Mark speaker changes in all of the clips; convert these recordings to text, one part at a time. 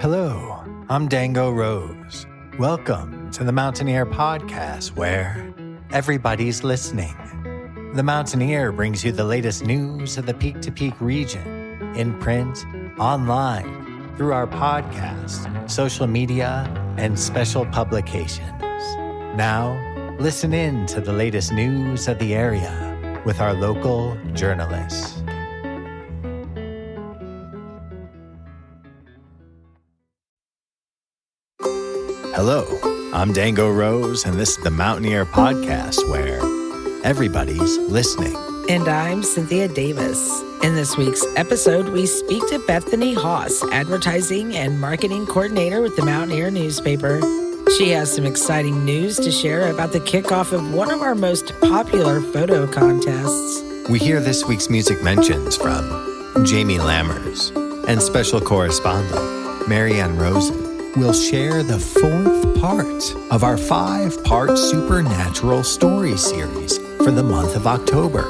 Speaker 1: Hello, I'm Dango Rose. Welcome to the Mountaineer Podcast, where everybody's listening. The Mountaineer brings you the latest news of the Peak to Peak region, in print, online, through our podcast, social media, and special publications. Now, listen in to the latest news of the area with our local journalists. Hello, I'm Dango Rose, and this is the Mountaineer Podcast, where everybody's listening.
Speaker 2: And I'm Cynthia Davis. In this week's episode, we speak to Bethany Haas, advertising and marketing coordinator with the Mountaineer newspaper. She has some exciting news to share about the kickoff of one of our most popular photo contests.
Speaker 1: We hear this week's music mentions from Jamie Lammers, and special correspondent Maryann Rosen will share the fourth part of our 5-part supernatural story series for the month of October,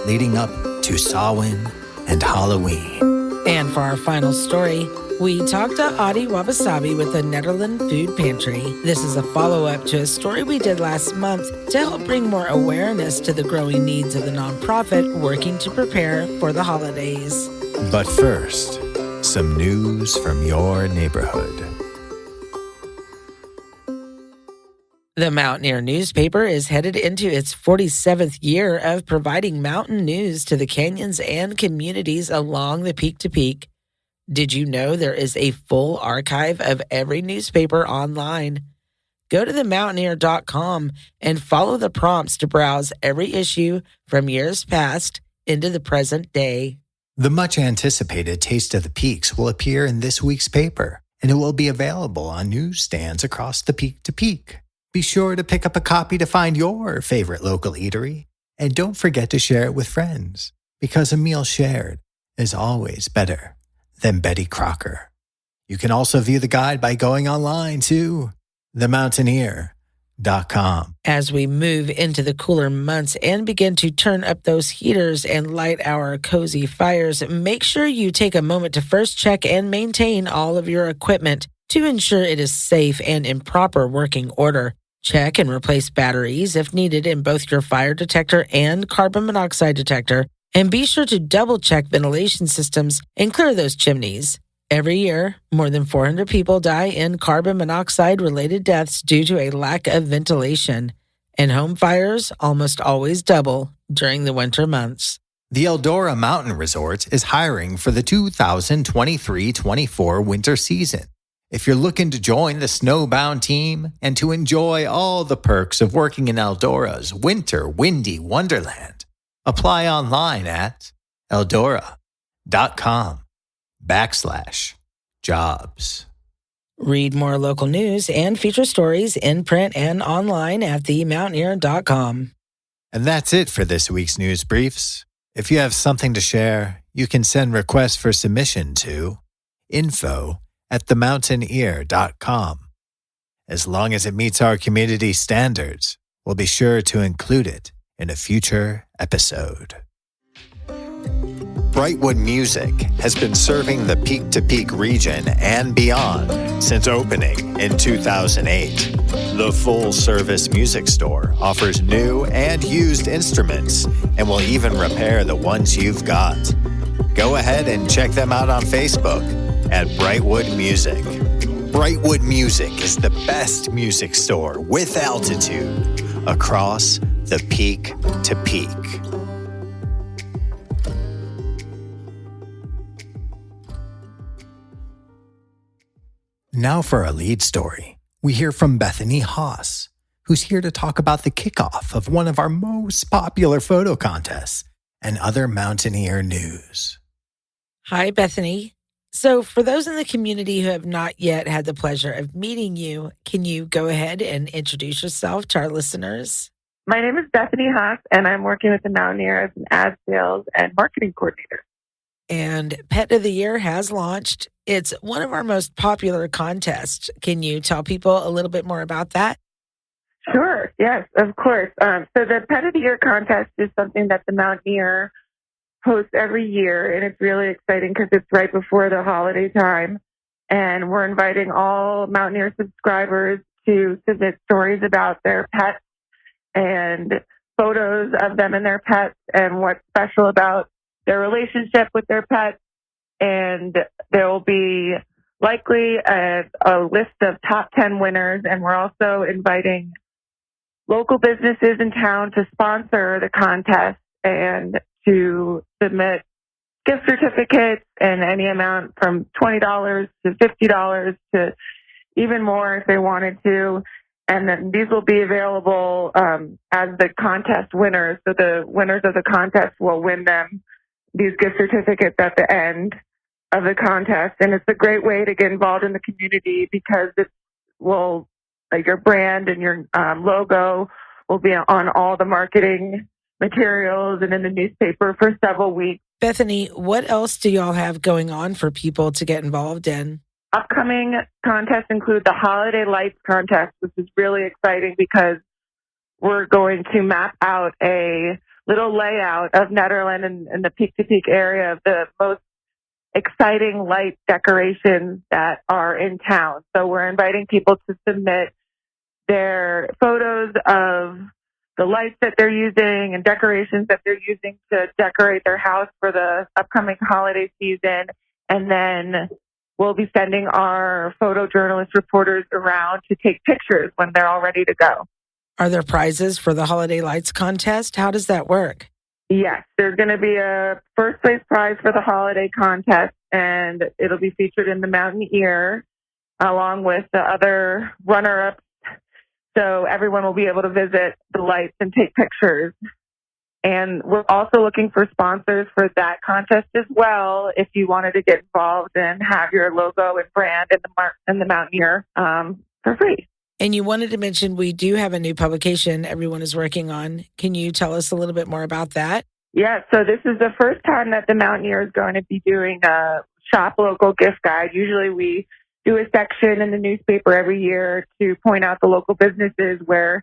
Speaker 1: leading up to Samhain and Halloween.
Speaker 2: And for our final story, we talked to Adi Wabisabi with the Nederland Food Pantry. This is a follow-up to a story we did last month to help bring more awareness to the growing needs of the nonprofit working to prepare for the holidays.
Speaker 1: But first, some news from your neighborhood.
Speaker 2: The Mountaineer newspaper is headed into its 47th year of providing mountain news to the canyons and communities along the Peak to Peak. Did you know there is a full archive of every newspaper online? Go to themountaineer.com and follow the prompts to browse every issue from years past into the present day.
Speaker 1: The much-anticipated Taste of the Peaks will appear in this week's paper, and it will be available on newsstands across the Peak to Peak. Be sure to pick up a copy to find your favorite local eatery, and don't forget to share it with friends, because a meal shared is always better than Betty Crocker. You can also view the guide by going online to themountaineer.com.
Speaker 2: As we move into the cooler months and begin to turn up those heaters and light our cozy fires, make sure you take a moment to first check and maintain all of your equipment to ensure it is safe and in proper working order. Check and replace batteries if needed in both your fire detector and carbon monoxide detector, and be sure to double-check ventilation systems and clear those chimneys. Every year, more than 400 people die in carbon monoxide-related deaths due to a lack of ventilation, and home fires almost always double during the winter months.
Speaker 1: The Eldora Mountain Resort is hiring for the 2023-24 winter season. If you're looking to join the snowbound team and to enjoy all the perks of working in Eldora's winter windy wonderland, apply online at eldora.com/jobs.
Speaker 2: Read more local news and feature stories in print and online at themountaineer.com.
Speaker 1: And that's it for this week's news briefs. If you have something to share, you can send requests for submission to info@themountaineer.com. As long as it meets our community standards, we'll be sure to include it in a future episode. Brightwood Music has been serving the Peak to Peak region and beyond since opening in 2008. The full-service music store offers new and used instruments and will even repair the ones you've got. Go ahead and check them out on Facebook at Brightwood Music. Brightwood Music is the best music store with altitude across the Peak to Peak. Now for our lead story. We hear from Bethany Haas, who's here to talk about the kickoff of one of our most popular photo contests and other Mountaineer news.
Speaker 2: Hi, Bethany. So for those in the community who have not yet had the pleasure of meeting you, can you go ahead and introduce yourself to our listeners?
Speaker 3: My name is Bethany Haas, and I'm working with the Mountaineer as an ad sales and marketing coordinator.
Speaker 2: And Pet of the Year has launched. It's one of our most popular contests. Can you tell people a little bit more about that?
Speaker 3: Sure. Yes, of course. So the Pet of the Year contest is something that the Mountaineer hosts every year, and it's really exciting because it's right before the holiday time. And we're inviting all Mountaineer subscribers to submit stories about their pets and photos of them and their pets and what's special about their relationship with their pets. And there will be likely a list of top 10 winners. And we're also inviting local businesses in town to sponsor the contest and to submit gift certificates in any amount from $20 to $50 to even more if they wanted to. And then these will be available as the contest winners. So the winners of the contest will win them these gift certificates at the end of the contest. And it's a great way to get involved in the community because it will, like, your brand and your logo will be on all the marketing materials and in the newspaper for several weeks.
Speaker 2: Bethany, what else do y'all have going on for people to get involved in?
Speaker 3: Upcoming contests include the Holiday Lights Contest, which is really exciting because we're going to map out a little layout of Nederland and the peak-to-peak area of the most exciting light decorations that are in town. So we're inviting people to submit their photos of the lights that they're using and decorations that they're using to decorate their house for the upcoming holiday season. And then we'll be sending our photojournalist reporters around to take pictures when they're all ready to go.
Speaker 2: Are there prizes for the Holiday Lights contest? How does that work?
Speaker 3: Yes, there's going to be a first place prize for the holiday contest, and it'll be featured in the Mountaineer along with the other runner-ups. So everyone will be able to visit the lights and take pictures. And we're also looking for sponsors for that contest as well. If you wanted to get involved and have your logo and brand in the Mountaineer for free.
Speaker 2: And you wanted to mention we do have a new publication everyone is working on. Can you tell us a little bit more about that?
Speaker 3: Yeah, so this is the first time that the Mountaineer is going to be doing a shop local gift guide. Usually we do a section in the newspaper every year to point out the local businesses where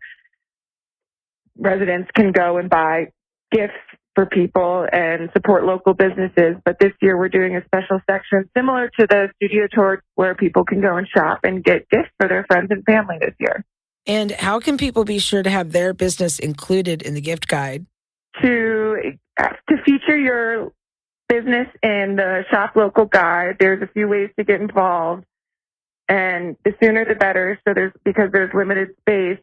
Speaker 3: residents can go and buy gifts for people and support local businesses. But this year we're doing a special section similar to the studio tour where people can go and shop and get gifts for their friends and family this year.
Speaker 2: And how can people be sure to have their business included in the gift guide?
Speaker 3: To feature your business in the shop local guide, there's a few ways to get involved. And the sooner the better, because there's limited space.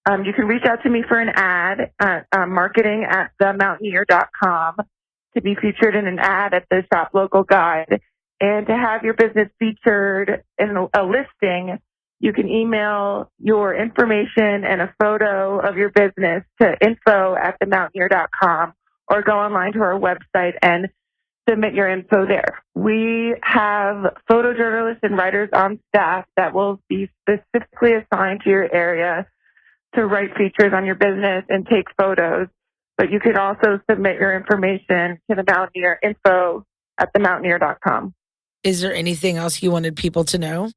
Speaker 3: You can reach out to me for an ad at marketing at themountaineer.com to be featured in an ad at the Shop Local Guide. And to have your business featured in a listing, you can email your information and a photo of your business to info@themountaineer.com or go online to our website and submit your info there. We have photojournalists and writers on staff that will be specifically assigned to your area to write features on your business and take photos. But you can also submit your information to the Mountaineer, info@themountaineer.com.
Speaker 2: Is there anything else you wanted people to know?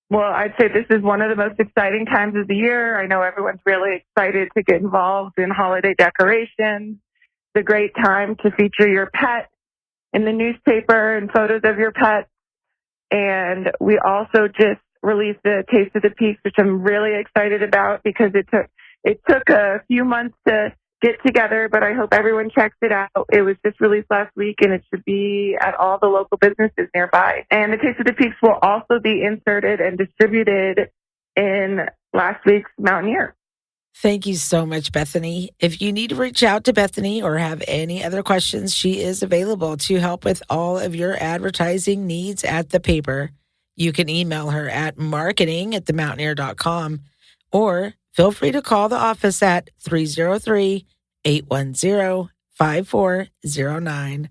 Speaker 3: Well, I'd say this is one of the most exciting times of the year. I know everyone's really excited to get involved in holiday decorations. It's a great time to feature your pet in the newspaper and photos of your pet. And we also just released a Taste of the Peaks, which I'm really excited about because it took a few months to get together, but I hope everyone checks it out. It was just released last week, and it should be at all the local businesses nearby. And the Taste of the Peaks will also be inserted and distributed in last week's Mountaineer.
Speaker 2: Thank you so much, Bethany. If you need to reach out to Bethany or have any other questions, she is available to help with all of your advertising needs at the paper. You can email her at marketing@themountaineer.com or feel free to call the office at 303-810-5409.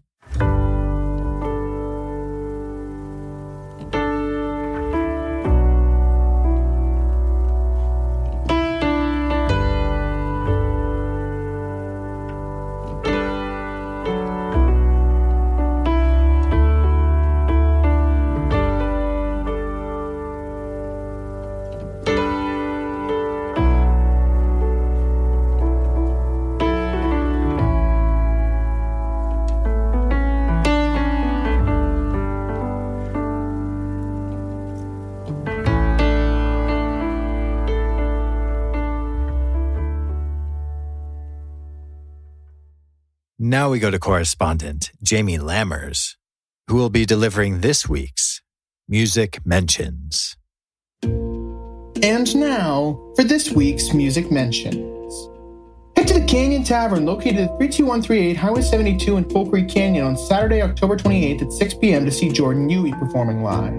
Speaker 1: Now we go to correspondent Jamie Lammers, who will be delivering this week's Music Mentions.
Speaker 4: And now for this week's Music Mentions. Head to the Canyon Tavern located at 32138 Highway 72 in Folk Creek Canyon on Saturday, October 28th at 6 p.m. to see Jordan Huey performing live.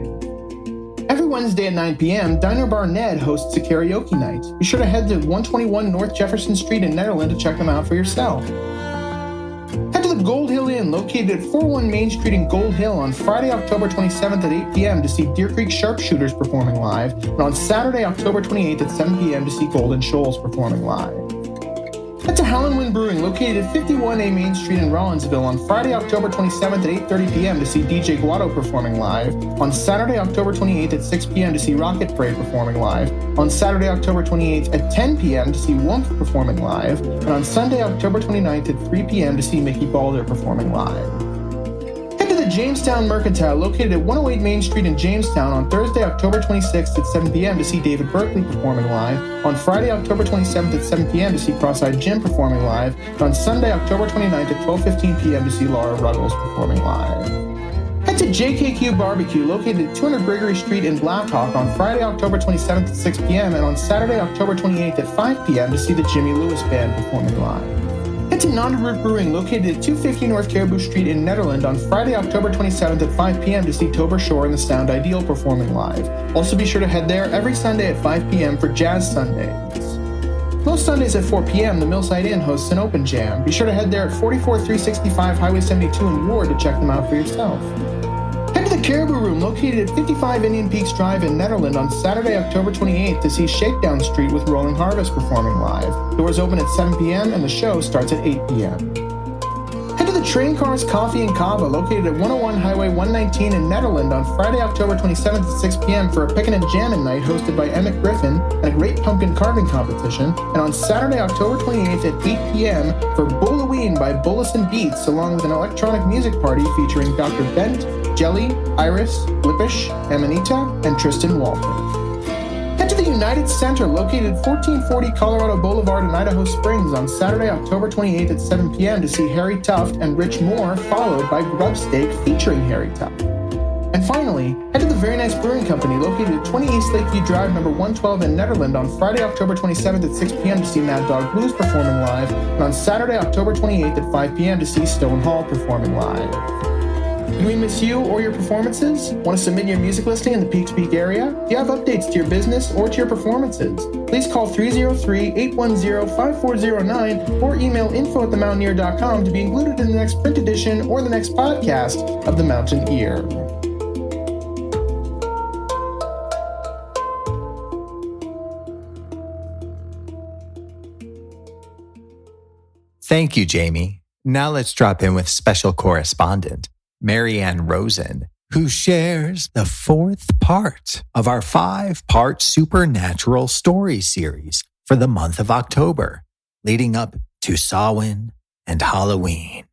Speaker 4: Every Wednesday at 9 p.m., Diner Bar Ned hosts a karaoke night. Be sure to head to 121 North Jefferson Street in Nederland to check them out for yourself. Head to the Gold Hill Inn, located at 401 Main Street in Gold Hill on Friday, October 27th at 8 p.m. to see Deer Creek Sharpshooters performing live, and on Saturday, October 28th at 7 p.m. to see Golden Shoals performing live. Head to Howlin' Wind Brewing, located at 51A Main Street in Rollinsville on Friday, October 27th at 8:30 p.m. to see DJ Guado performing live, on Saturday, October 28th at 6 p.m. to see Rocket Parade performing live, on Saturday, October 28th at 10 p.m. to see Woomph performing live, and on Sunday, October 29th at 3 p.m. to see Mickey Balder performing live. Head to the Jamestown Mercantile, located at 108 Main Street in Jamestown on Thursday, October 26th at 7 p.m. to see David Berkeley performing live, on Friday, October 27th at 7 p.m. to see Cross-Eyed Jim performing live, and on Sunday, October 29th at 12:15 p.m. to see Laura Ruggles performing live. Head to JKQ Barbecue, located at 200 Gregory Street in Blackhawk on Friday, October 27th at 6 p.m. and on Saturday, October 28th at 5 p.m. to see the Jimmy Lewis Band performing live. Head to Nonderoot Brewing, located at 250 North Caribou Street in Nederland on Friday, October 27th at 5 p.m. to see Tober Shore and the Sound Ideal performing live. Also be sure to head there every Sunday at 5 p.m. for Jazz Sundays. Most Sundays at 4 p.m., the Millside Inn hosts an open jam. Be sure to head there at 44365 Highway 72 in Ward to check them out for yourself. Head to the Caribou Room, located at 55 Indian Peaks Drive in Nederland on Saturday, October 28th to see Shakedown Street with Rolling Harvest performing live. Doors open at 7 p.m. and the show starts at 8 p.m. Head to the Train Cars Coffee and Kava, located at 101 Highway 119 in Nederland on Friday, October 27th at 6 p.m. for a Pickin' and Jammin' night hosted by Emmett Griffin and a great pumpkin carving competition, and on Saturday, October 28th at 8 p.m. for Bulloween by Bullison Beats, along with an electronic music party featuring Dr. Bent, Jelly, Iris, Lippish, Amanita, and Tristan Walter. Head to the United Center, located at 1440 Colorado Boulevard in Idaho Springs on Saturday, October 28th at 7 p.m. to see Harry Tuft and Rich Moore, followed by Grub Steak featuring Harry Tuft. And finally, head to the Very Nice Brewing Company, located at 20 East Lakeview Drive, number 112 in Nederland on Friday, October 27th at 6 p.m. to see Mad Dog Blues performing live, and on Saturday, October 28th at 5 p.m. to see Stone Hall performing live. Did we miss you or your performances? Want to submit your music listing in the Peak to Peak area? Do you have updates to your business or to your performances? Please call 303-810-5409 or email info@themountaineer.com to be included in the next print edition or the next podcast of The Mountain Ear.
Speaker 1: Thank you, Jamie. Now let's drop in with special correspondent Maryann Rosen, who shares the fourth part of our 5-part supernatural story series for the month of October, leading up to Samhain and Halloween.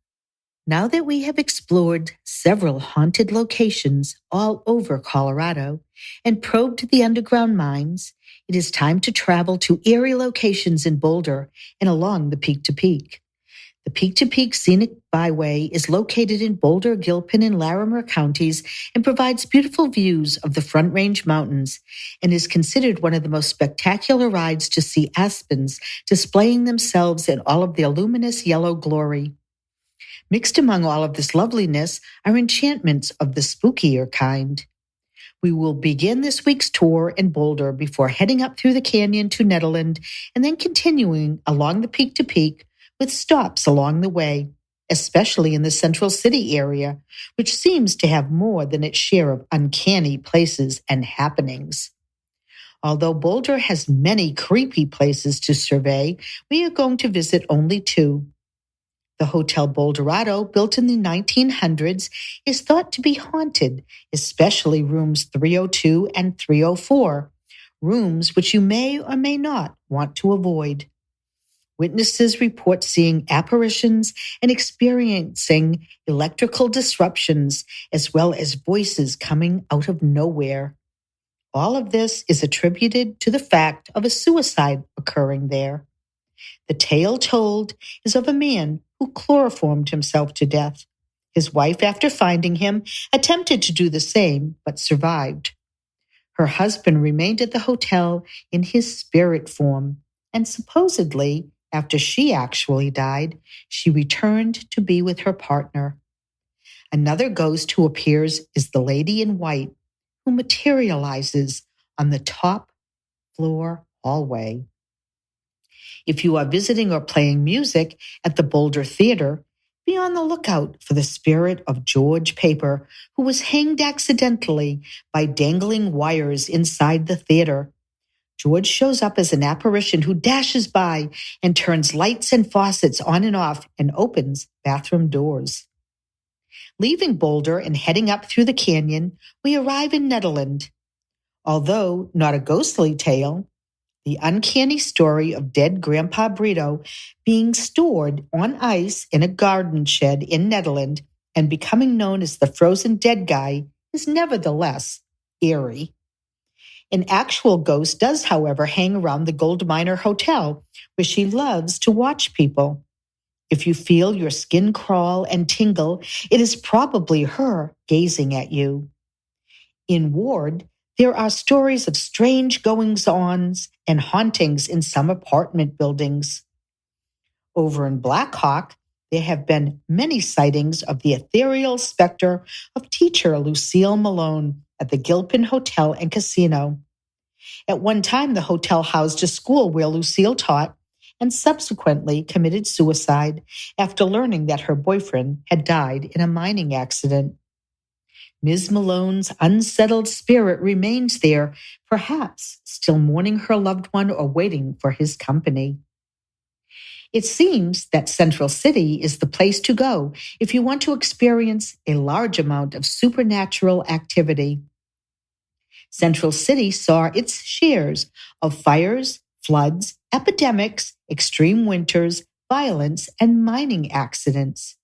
Speaker 5: Now that we have explored several haunted locations all over Colorado and probed the underground mines, it is time to travel to eerie locations in Boulder and along the Peak to Peak. The Peak to Peak Scenic Byway is located in Boulder, Gilpin, and Larimer counties and provides beautiful views of the Front Range Mountains and is considered one of the most spectacular rides to see aspens displaying themselves in all of their luminous yellow glory. Mixed among all of this loveliness are enchantments of the spookier kind. We will begin this week's tour in Boulder before heading up through the canyon to Nederland and then continuing along the Peak to Peak with stops along the way, especially in the Central City area, which seems to have more than its share of uncanny places and happenings. Although Boulder has many creepy places to survey, we are going to visit only 2. The Hotel Boulderado, built in the 1900s, is thought to be haunted, especially rooms 302 and 304, rooms which you may or may not want to avoid. Witnesses report seeing apparitions and experiencing electrical disruptions, as well as voices coming out of nowhere. All of this is attributed to the fact of a suicide occurring there. The tale told is of a man who chloroformed himself to death. His wife, after finding him, attempted to do the same, but survived. Her husband remained at the hotel in his spirit form, and supposedly, after she actually died, she returned to be with her partner. Another ghost who appears is the lady in white, who materializes on the top floor hallway. If you are visiting or playing music at the Boulder Theater, be on the lookout for the spirit of George Paper, who was hanged accidentally by dangling wires inside the theater. George shows up as an apparition who dashes by and turns lights and faucets on and off and opens bathroom doors. Leaving Boulder and heading up through the canyon, we arrive in Nederland. Although not a ghostly tale, the uncanny story of dead Grandpa Brito being stored on ice in a garden shed in Nederland and becoming known as the frozen dead guy is nevertheless eerie. An actual ghost does, however, hang around the gold miner hotel, where she loves to watch people. If you feel your skin crawl and tingle, it is probably her gazing at you. In Ward, there are stories of strange goings-ons and hauntings in some apartment buildings. Over in Black Hawk, there have been many sightings of the ethereal specter of teacher Lucille Malone at the Gilpin Hotel and Casino. At one time, the hotel housed a school where Lucille taught and subsequently committed suicide after learning that her boyfriend had died in a mining accident. Ms. Malone's unsettled spirit remains there, perhaps still mourning her loved one or waiting for his company. It seems that Central City is the place to go if you want to experience a large amount of supernatural activity. Central City saw its shares of fires, floods, epidemics, extreme winters, violence, and mining accidents.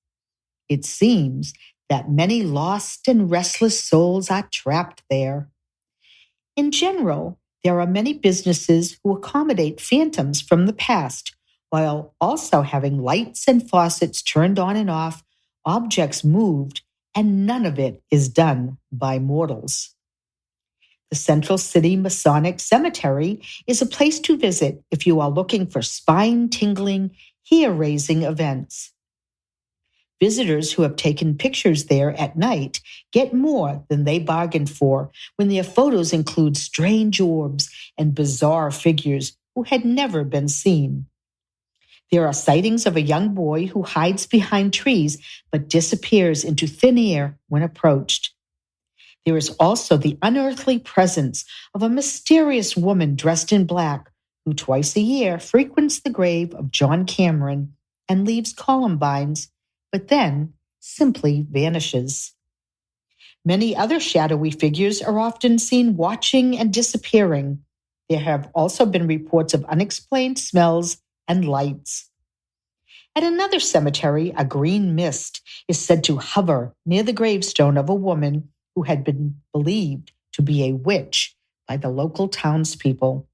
Speaker 5: It seems that many lost and restless souls are trapped there. In general, there are many businesses who accommodate phantoms from the past, while also having lights and faucets turned on and off, objects moved, and none of it is done by mortals. The Central City Masonic Cemetery is a place to visit if you are looking for spine-tingling, hair-raising events. Visitors who have taken pictures there at night get more than they bargained for when their photos include strange orbs and bizarre figures who had never been seen. There are sightings of a young boy who hides behind trees but disappears into thin air when approached. There is also the unearthly presence of a mysterious woman dressed in black who twice a year frequents the grave of John Cameron and leaves columbines, but then simply vanishes. Many other shadowy figures are often seen watching and disappearing. There have also been reports of unexplained smells and lights. At another cemetery, a green mist is said to hover near the gravestone of a woman who had been believed to be a witch by the local townspeople.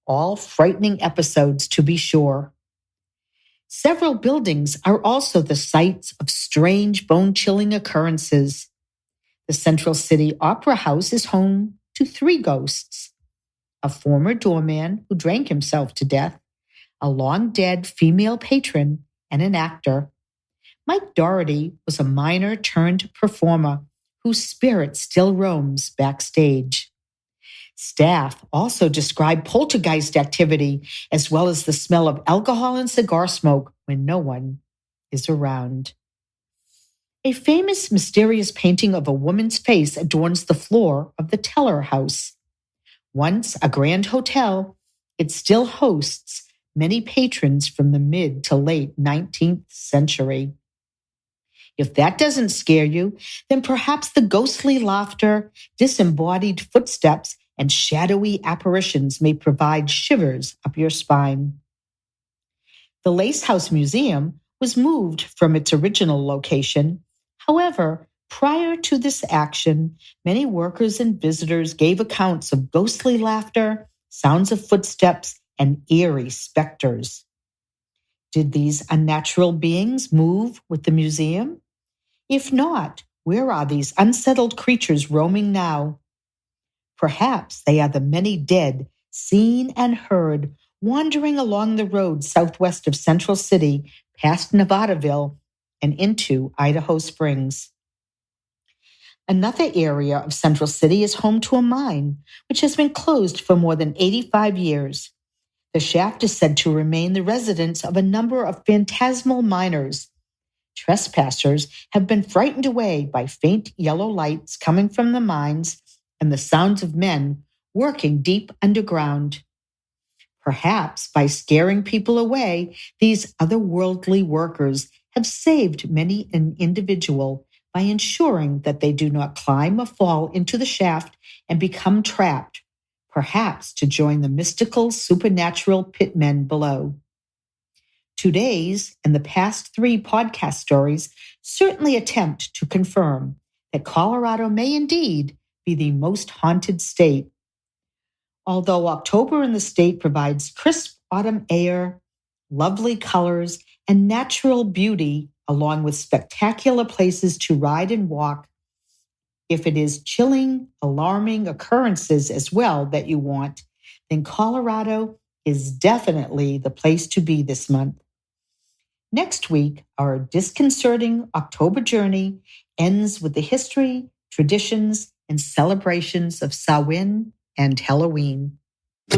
Speaker 5: All frightening episodes, to be sure. Several buildings are also the sites of strange, bone-chilling occurrences. The Central City Opera House is home to 3 ghosts: a former doorman who drank himself to death, a long-dead female patron, and an actor. Mike Doherty was a miner turned performer whose spirit still roams backstage. Staff also describe poltergeist activity as well as the smell of alcohol and cigar smoke when no one is around. A famous mysterious painting of a woman's face adorns the floor of the Teller House. Once a grand hotel, it still hosts many patrons from the mid to late 19th century. If that doesn't scare you, then perhaps the ghostly laughter, disembodied footsteps, and shadowy apparitions may provide shivers up your spine. The Lace House Museum was moved from its original location. However, prior to this action, many workers and visitors gave accounts of ghostly laughter, sounds of footsteps, and eerie specters. Did these unnatural beings move with the museum? If not, where are these unsettled creatures roaming now? Perhaps they are the many dead, seen and heard, wandering along the road southwest of Central City, past Nevadaville, and into Idaho Springs. Another area of Central City is home to a mine, which has been closed for more than 85 years. The shaft is said to remain the residence of a number of phantasmal miners. Trespassers have been frightened away by faint yellow lights coming from the mines and the sounds of men working deep underground. Perhaps by scaring people away, these otherworldly workers have saved many an individual by ensuring that they do not climb or fall into the shaft and become trapped, perhaps to join the mystical, supernatural pitmen below. Today's and the past 3 podcast stories certainly attempt to confirm that Colorado may indeed be the most haunted state. Although October in the state provides crisp autumn air, lovely colors, and natural beauty, along with spectacular places to ride and walk, if it is chilling, alarming occurrences as well that you want, then Colorado is definitely the place to be this month. Next week, our disconcerting October journey ends with the history, traditions, and celebrations of Samhain and Halloween.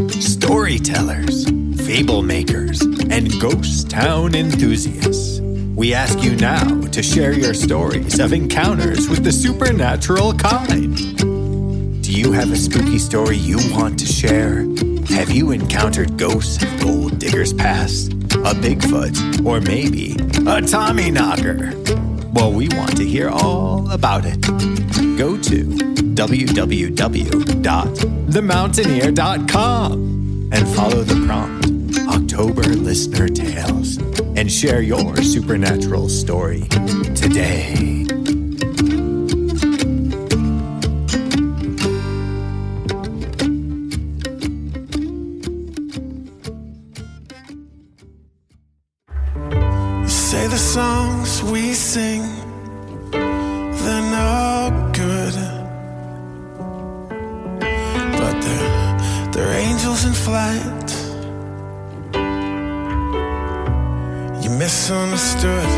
Speaker 1: Storytellers, fable makers, and ghost town enthusiasts. We ask you now to share your stories of encounters with the supernatural kind. Do you have a spooky story you want to share? Have you encountered ghosts of gold diggers past, a Bigfoot, or maybe a Tommyknocker? Well, we want to hear all about it. Go to www.themountaineer.com and follow the prompt, October Listener Tales, and share your supernatural story today.
Speaker 6: Say the songs we sing, they're no good, but they're angels in flight. You misunderstood,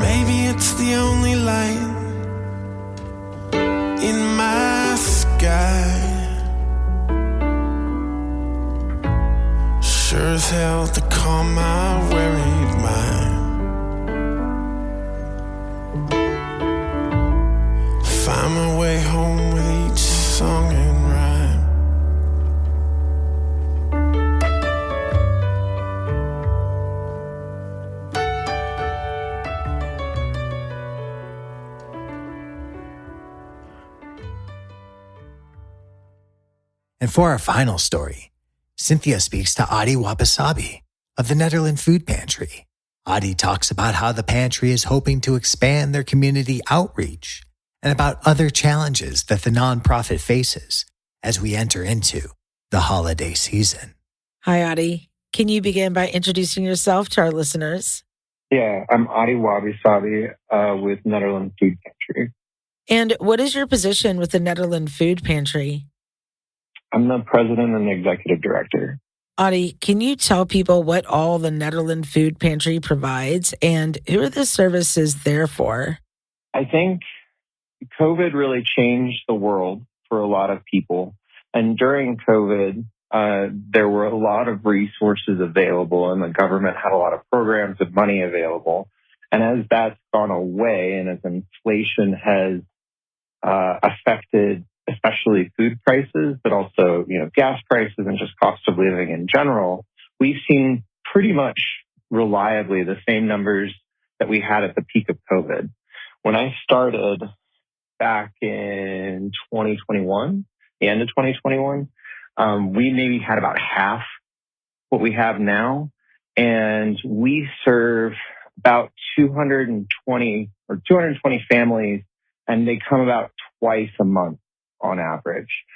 Speaker 6: maybe it's the only light in my sky. Sure as hell to calm my worried mind. Find my way home with each song and rhyme.
Speaker 1: And for our final story, Cynthia speaks to Adi Wabisabi of the Nederland Food Pantry. Adi talks about how the pantry is hoping to expand their community outreach and about other challenges that the nonprofit faces as we enter into the holiday season.
Speaker 2: Hi, Adi. Can you begin by introducing yourself to our listeners?
Speaker 7: Yeah, I'm Adi Wabisabi with Nederland Food Pantry.
Speaker 2: And what is your position with the Nederland Food Pantry?
Speaker 7: I'm the president and the executive director.
Speaker 2: Adi, can you tell people what all the Nederland Food Pantry provides and who are the services there for?
Speaker 7: I think COVID really changed the world for a lot of people. And during COVID, there were a lot of resources available and the government had a lot of programs and money available. And as that's gone away and as inflation has affected especially food prices, but also, gas prices and just cost of living in general, we've seen pretty much reliably the same numbers that we had at the peak of COVID. When I started back in 2021, the end of 2021, we maybe had about half what we have now. And we serve about 220 families, and they come about twice a month on average.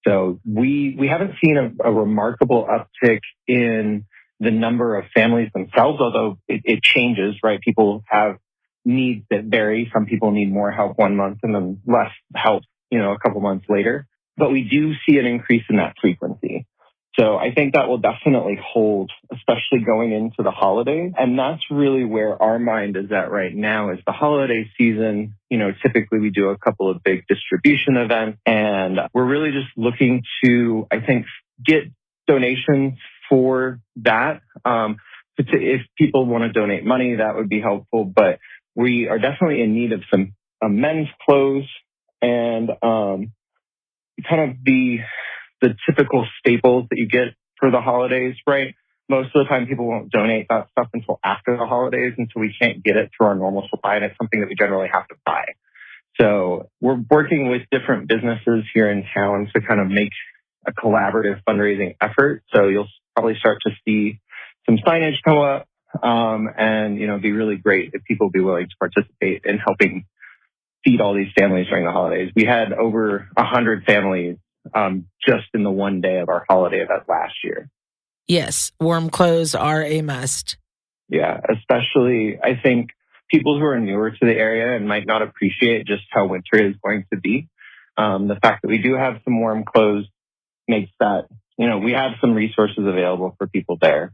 Speaker 7: So we haven't seen a remarkable uptick in the number of families themselves, although it changes, right? People have needs that vary. Some people need more help 1 month and then less help, a couple months later. But we do see an increase in that frequency. So I think that will definitely hold, especially going into the holidays. And that's really where our mind is at right now is the holiday season. Typically we do a couple of big distribution events, and we're really just looking to, I think, get donations for that. If people want to donate money, that would be helpful. But we are definitely in need of some men's clothes and kind of the typical staples that you get for the holidays, right? Most of the time people won't donate that stuff until after the holidays, and so we can't get it through our normal supply, and it's something that we generally have to buy. So we're working with different businesses here in town to kind of make a collaborative fundraising effort. So you'll probably start to see some signage come up, and it'd be really great if people would be willing to participate in helping feed all these families during the holidays. We had over 100 families just in the one day of our holiday event last year.
Speaker 2: Yes, warm clothes are a must.
Speaker 7: Yeah, especially I think people who are newer to the area and might not appreciate just how winter is going to be. The fact that we do have some warm clothes makes that, we have some resources available for people there.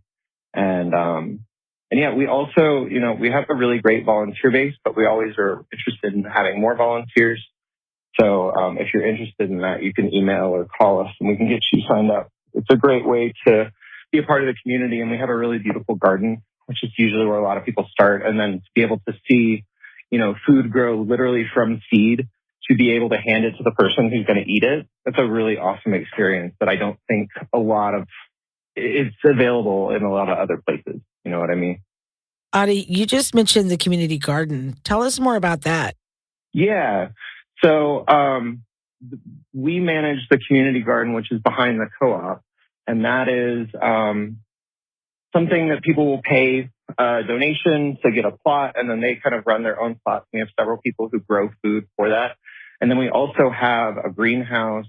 Speaker 7: And yeah, we also, we have a really great volunteer base, but we always are interested in having more volunteers. So if you're interested in that, you can email or call us and we can get you signed up. It's a great way to be a part of the community. And we have a really beautiful garden, which is usually where a lot of people start. And then to be able to see, food grow literally from seed to be able to hand it to the person who's going to eat it. That's a really awesome experience that I don't think it's available in a lot of other places. You know what I mean?
Speaker 2: Adi, you just mentioned the community garden. Tell us more about that.
Speaker 7: Yeah. So we manage the community garden, which is behind the co-op. And that is something that people will pay a donation to get a plot, and then they kind of run their own plots. We have several people who grow food for that. And then we also have a greenhouse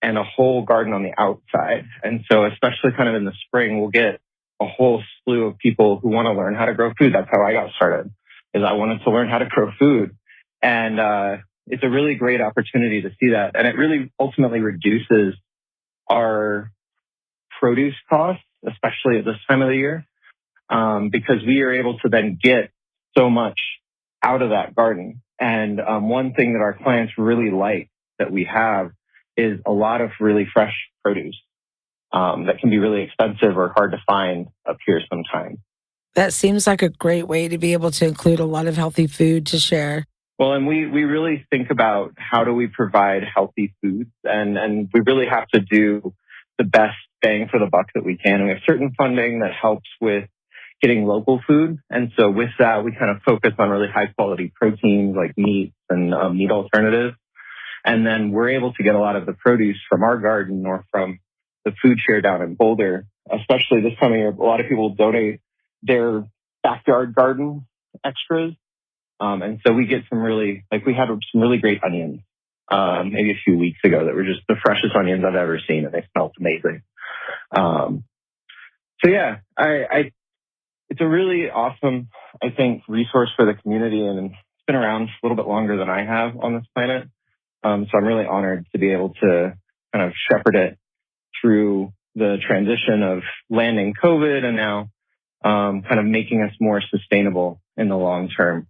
Speaker 7: and a whole garden on the outside. And so especially kind of in the spring, we'll get a whole slew of people who want to learn how to grow food. That's how I got started, is I wanted to learn how to grow food. And it's a really great opportunity to see that. And it really ultimately reduces our produce costs, especially at this time of the year, because we are able to then get so much out of that garden. And one thing that our clients really like that we have is a lot of really fresh produce that can be really expensive or hard to find up here sometimes.
Speaker 2: That seems like a great way to be able to include a lot of healthy food to share.
Speaker 7: Well, and we really think about how do we provide healthy foods, and we really have to do the best bang for the buck that we can. And we have certain funding that helps with getting local food. And so with that, we kind of focus on really high quality proteins like meats and meat alternatives. And then we're able to get a lot of the produce from our garden or from the food share down in Boulder. Especially this time of year, a lot of people donate their backyard garden extras. And so we get we had some really great onions maybe a few weeks ago that were just the freshest onions I've ever seen, and they smelled amazing. So yeah, it's a really awesome, I think, resource for the community, and it's been around a little bit longer than I have on this planet. So I'm really honored to be able to kind of shepherd it through the transition of landing COVID and now kind of making us more sustainable in the long term.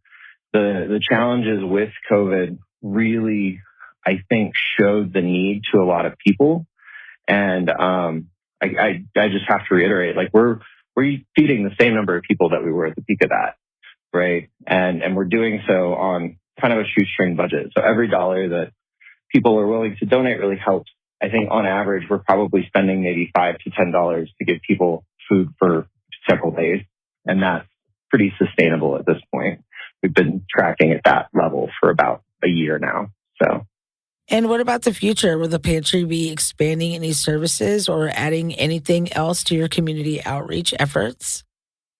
Speaker 7: The challenges with COVID really, I think, showed the need to a lot of people. And I just have to reiterate, we're feeding the same number of people that we were at the peak of that, right? And we're doing so on kind of a shoestring budget. So every dollar that people are willing to donate really helps. I think on average, we're probably spending maybe $5 to $10 to give people food for several days. And that's pretty sustainable at this point. We've been tracking at that level for about a year now. So.
Speaker 2: And what about the future? Will the pantry be expanding any services or adding anything else to your community outreach efforts?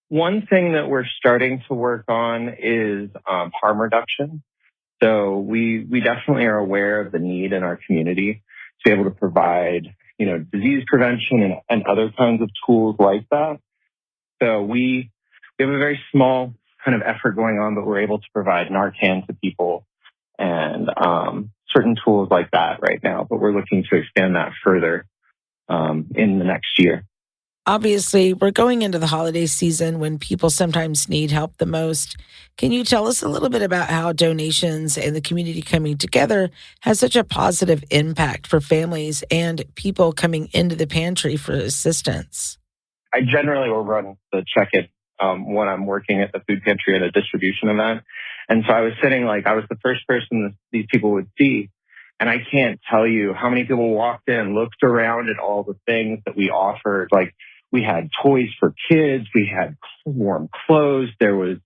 Speaker 7: One thing that we're starting to work on is harm reduction. So we definitely are aware of the need in our community to be able to provide, disease prevention and other kinds of tools like that. So we have a very small kind of effort going on, but we're able to provide Narcan to people and certain tools like that right now. But we're looking to expand that further in the next year.
Speaker 2: Obviously, we're going into the holiday season when people sometimes need help the most. Can you tell us a little bit about how donations and the community coming together has such a positive impact for families and people coming into the pantry for assistance?
Speaker 7: I generally will run the check-in when I'm working at the food pantry at a distribution event. And so I was I was the first person these people would see. And I can't tell you how many people walked in, looked around at all the things that we offered. Like, we had toys for kids, we had warm clothes, there was,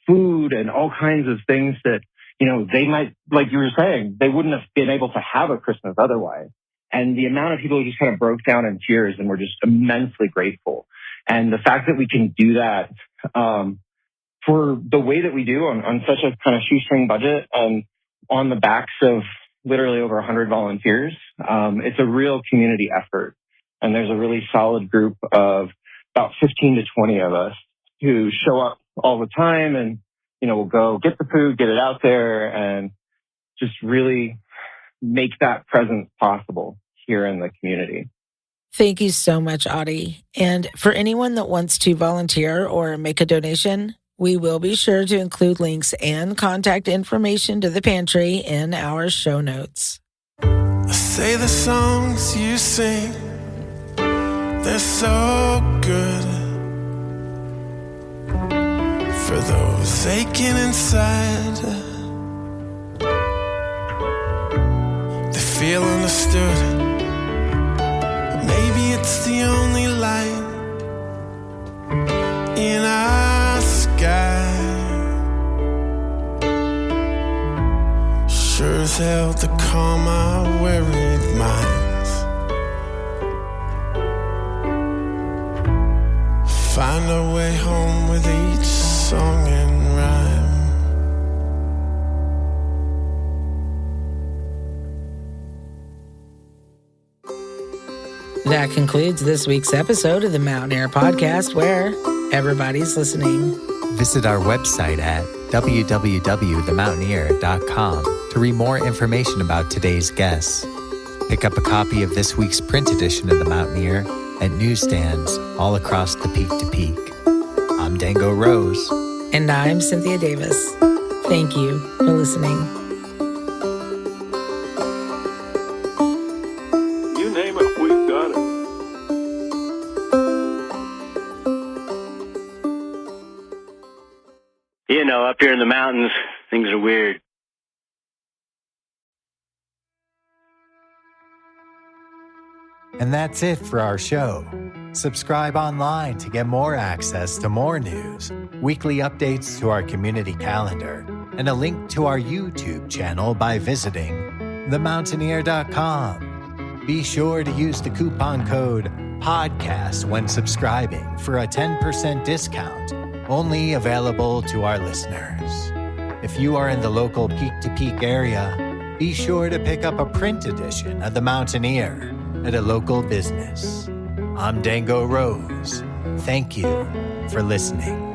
Speaker 7: food and all kinds of things that, they might, like you were saying, they wouldn't have been able to have a Christmas otherwise. And the amount of people who just kind of broke down in tears and were just immensely grateful. And the fact that we can do that for the way that we do on such a kind of shoestring budget and on the backs of literally over 100 volunteers, it's a real community effort. And there's a really solid group of about 15 to 20 of us who show up all the time and, we'll go get the food, get it out there, and just really make that presence possible here in the community.
Speaker 2: Thank you so much, Adi. And for anyone that wants to volunteer or make a donation, we will be sure to include links and contact information to the pantry in our show notes.
Speaker 6: I say the songs you sing, they're so good. For those aching inside, they feel understood. Maybe it's the only light in our sky. Sure as hell to calm our worried minds. Find our way home with each song and rhyme.
Speaker 2: That concludes this week's episode of the Mountain Air Podcast, where everybody's listening.
Speaker 1: Visit our website at www.themountaineer.com to read more information about today's guests. Pick up a copy of this week's print edition of The Mountaineer at newsstands all across the Peak to Peak. I'm Dango Rose.
Speaker 2: And I'm Cynthia Davis. Thank you for listening.
Speaker 8: You name it, we've got it. Up here in the mountains, things are weird.
Speaker 1: And that's it for our show. Subscribe online to get more access to more news, weekly updates to our community calendar, and a link to our YouTube channel by visiting themountaineer.com. Be sure to use the coupon code PODCAST when subscribing for a 10% discount, only available to our listeners. If you are in the local Peak to Peak area, be sure to pick up a print edition of The Mountaineer at a local business. I'm Dango Rose. Thank you for listening.